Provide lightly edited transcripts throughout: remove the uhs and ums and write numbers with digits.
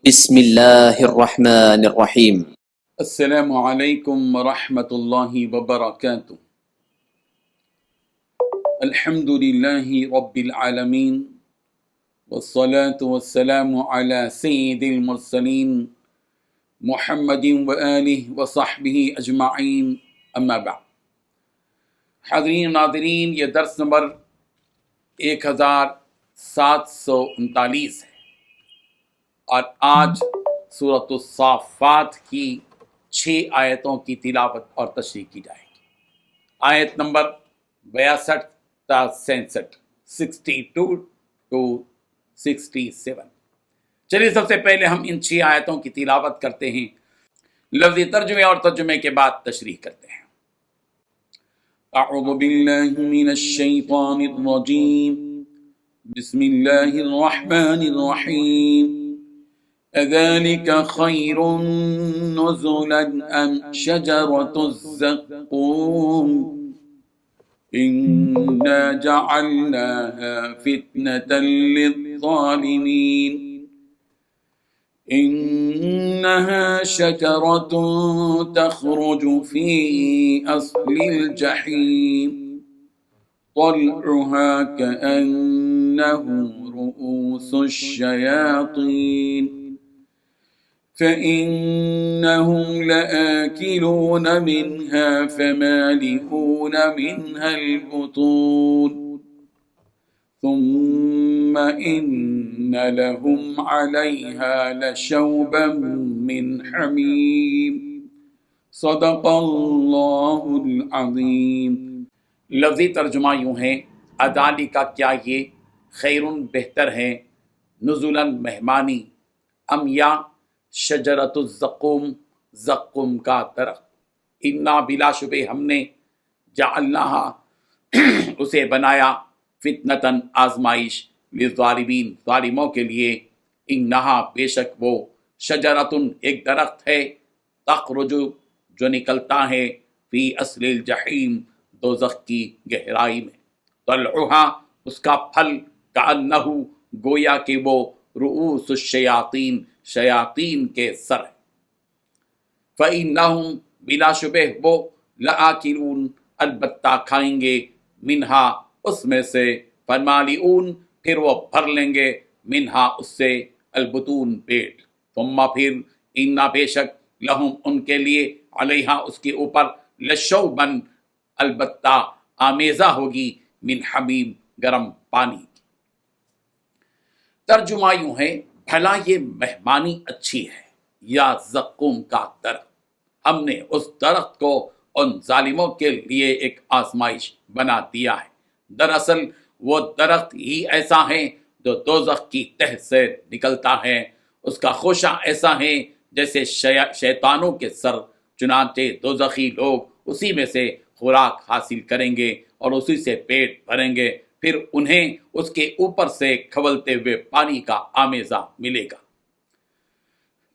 بسم اللہ الرحمن الرحیم۔ السلام علیکم ورحمۃ اللہ وبرکاتہ۔ الحمد للہ رب العالمین والصلاة والسلام علی سید المرسلین محمد وآلہ وصحبہ اجمعین، اما بعد۔ حاضرین ناظرین، یہ درس نمبر 1739 ہے اور آج سورۃ الصافات کی 6 آیتوں کی تلاوت اور تشریح کی جائے گی۔ آیت نمبر 62 تا 66، 62 to 67۔ چلیے سب سے پہلے ہم ان 6 آیتوں کی تلاوت کرتے ہیں، لفظی ترجمے اور ترجمے کے بعد تشریح کرتے ہیں۔ اعوذ باللہ من الشیطان الرجیم، بسم اللہ الرحمن الرحیم۔ اذلك خير نزلا ام شجرة الزقوم انا جعلناها فتنة للظالمين انها شجرة تخرج في اصل الجحيم طلعها كأنه رؤوس الشياطين فإنهم لآكلون منها فمالئون منها البطون ثم إن لهم عليها لشوبا من حميم صدق اللہ العظیم۔ لفظی ترجمہ یوں ہے، ادالی کا کیا یہ خیرن بہتر ہے، نزولاً مہمانی، ام یا شجرۃ الزقوم زقوم کا درخت، انا بلا شبہ ہم نے جعلناہا اسے بنایا فتنتاً آزمائش للظالمین ظالموں کے لیے، انہا بے شک وہ شجرۃ ایک درخت ہے، تخرج جو نکلتا ہے فی اصل الجحیم دوزخ کی گہرائی میں، طلعها اس کا پھل کأنہ گویا کہ وہ رؤوس الشیاطین شیاطین کے سر ہے، فإنہم بلا شبہ وہ لآکلون البتہ کھائیں گے، منہا اس میں سے، فمالئون پھر وہ بھر لیں گے، منہا اس سے، البطون پیٹ، ثم پھر انا بے شک لہم ان کے لیے، علیہا اس کے اوپر، لشوبن البتہ آمیزہ ہوگی، من حمیم گرم پانی۔ ترجمہ یوں ہے، بھلا یہ مہمانی اچھی ہے یا زقوم کا درخت؟ ہم نے اس درخت کو ان ظالموں کے لیے ایک آزمائش بنا دیا ہے۔ دراصل وہ درخت ہی ایسا ہے جو دوزخ کی تہ سے نکلتا ہے، اس کا خوشہ ایسا ہے جیسے شیطانوں کے سر، چنانچہ دوزخی لوگ اسی میں سے خوراک حاصل کریں گے اور اسی سے پیٹ بھریں گے، پھر انہیں اس کے اوپر سے کھولتے ہوئے پانی کا آمیزہ ملے گا۔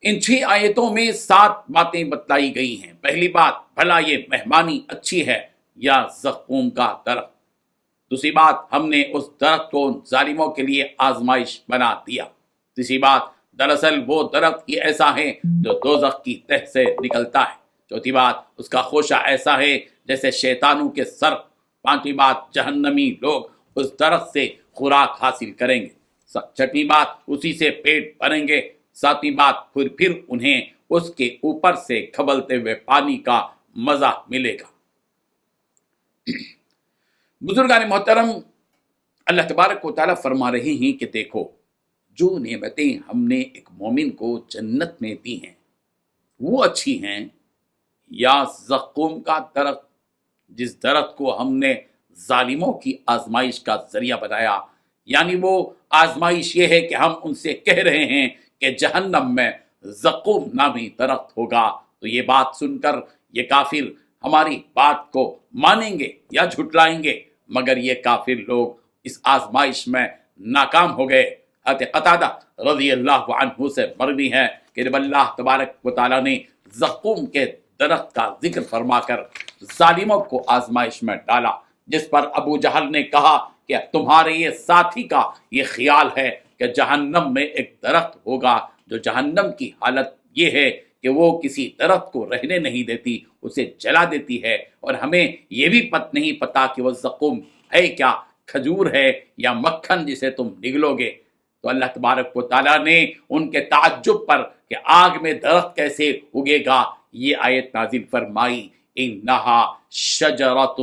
ان 6 آیتوں میں 7 باتیں بتلائی گئی ہیں۔ پہلی بات، بھلا یہ مہمانی اچھی ہے یا زقوم کا درخت؟ دوسری بات، ہم نے اس درخت کو ظالموں کے لیے آزمائش بنا دیا۔ تیسری بات، دراصل وہ درخت ہی ایسا ہے جو دوزخ کی تہ سے نکلتا ہے۔ چوتھی بات، اس کا خوشہ ایسا ہے جیسے شیطانوں کے سر۔ پانچویں بات، جہنمی لوگ اس درخت سے خوراک حاصل کریں گے۔ چھٹی بات، اسی سے پیٹ بھریں گے۔ ساتویں بات، پھر انہیں اس کے اوپر سے کھولتے ہوئے پانی کا مزہ ملے گا۔ بزرگان محترم، اللہ تبارک و تعالیٰ فرما رہے ہیں کہ دیکھو، جو نعمتیں ہم نے ایک مومن کو جنت میں دی ہیں وہ اچھی ہیں، یا زقوم کا درخت جس درخت کو ہم نے ظالموں کی آزمائش کا ذریعہ بنایا؟ یعنی وہ آزمائش یہ ہے کہ ہم ان سے کہہ رہے ہیں کہ جہنم میں زقوم نامی درخت ہوگا، تو یہ بات سن کر یہ کافر ہماری بات کو مانیں گے یا جھٹلائیں گے، مگر یہ کافر لوگ اس آزمائش میں ناکام ہو گئے۔ حضرت قتادہ رضی اللہ عنہ سے مروی ہے کہ جب اللہ تبارک و تعالیٰ نے زقوم کے درخت کا ذکر فرما کر ظالموں کو آزمائش میں ڈالا، جس پر ابو جہل نے کہا کہ تمہارے یہ ساتھی کا یہ خیال ہے کہ جہنم میں ایک درخت ہوگا جو جہنم کی حالت یہ ہے کہ وہ کسی درخت کو رہنے نہیں دیتی، اسے جلا دیتی ہے، اور ہمیں یہ بھی نہیں پتا کہ وہ زقوم ہے کیا، کھجور ہے یا مکھن جسے تم نگلو گے۔ تو اللہ تبارک و تعالیٰ نے ان کے تعجب پر کہ آگ میں درخت کیسے اگے گا یہ آیت نازل فرمائی، انہا شجرۃ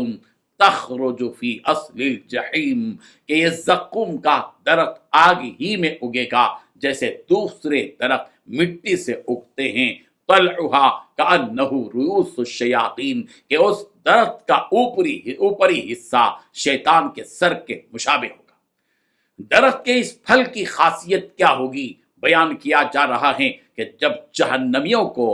تخرج فی اصل الجحیم، کہ یہ زقوم کا درخت آگ ہی میں اگے گا جیسے دوسرے درخت مٹی سے اگتے ہیں، طلعھا کأنہ رؤوس الشیاطین، کہ اس درخت کا اوپری حصہ شیطان کے سر کے مشابہ ہوگا۔ درخت کے اس پھل کی خاصیت کیا ہوگی؟ بیان کیا جا رہا ہے کہ جب جہنمیوں کو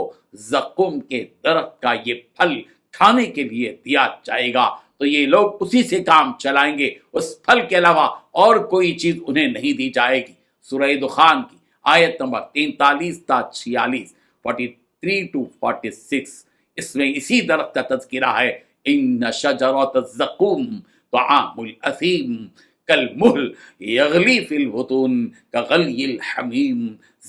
زقوم کے درخت کا یہ پھل کھانے کے لیے دیا جائے گا تو یہ لوگ اسی سے کام چلائیں گے، اس پھل کے علاوہ اور کوئی چیز انہیں نہیں دی جائے گی۔ سورہ دخان کی آیت نمبر 43 تا 46، 43 to 46، اس میں اسی درخت کا تذکرہ ہے۔ ان شجرۃ الزقوم طعام الاثیم کالمہل یغلی فی البطون کغلی الحمیم،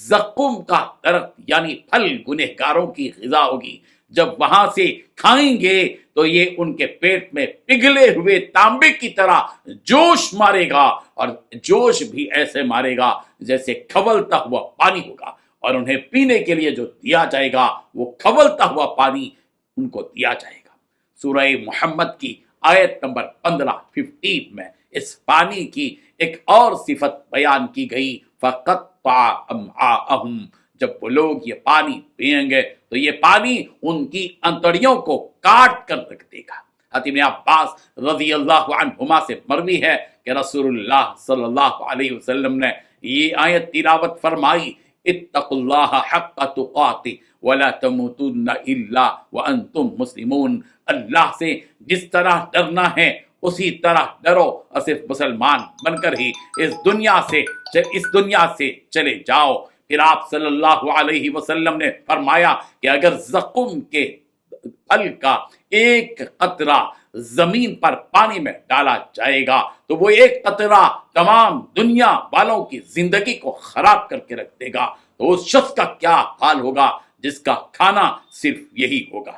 زقوم کا درخت یعنی پھل گنہگاروں کی غذا ہوگی، جب وہاں سے کھائیں گے تو یہ ان کے پیٹ میں پگھلے ہوئے تانبے کی طرح جوش مارے گا، اور جوش بھی ایسے مارے گا جیسے کھولتا ہوا پانی ہوگا، اور انہیں پینے کے لیے جو دیا جائے گا وہ کھولتا ہوا پانی ان کو دیا جائے گا۔ سورہ محمد کی آیت نمبر 15 میں اس پانی کی ایک اور صفت بیان کی گئی، فقطع امعاءہم، جب وہ لوگ یہ پانی پئیں گے تو یہ پانی ان کی انتڑیوں کو کاٹ کر رکھ دے گا۔ ابن عباس رضی اللہ عنہما سے مروی ہے کہ رسول اللہ صلی اللہ علیہ وسلم نے یہ آیت تلاوت فرمائی، اتقوا اللہ حق تقاتہ ولا تموتن الا وانتم مسلمون، اللہ سے جس طرح ڈرنا ہے اسی طرح ڈرو، اور صرف مسلمان بن کر ہی اس دنیا سے چلے جاؤ۔ پھر آپ صلی اللہ علیہ وسلم نے فرمایا کہ اگر زقوم کے پھل کا ایک قطرہ زمین پر پانی میں ڈالا جائے گا تو وہ ایک قطرہ تمام دنیا والوں کی زندگی کو خراب کر کے رکھ دے گا، تو اس شخص کا کیا حال ہوگا جس کا کھانا صرف یہی ہوگا۔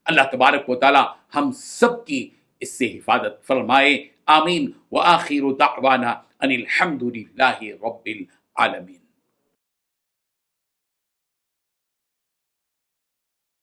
اللہ تبارک و تعالی ہم سب کی اس سے حفاظت فرمائے، آمین۔ وآخر دعوانا ان الحمد للہ رب العالمین۔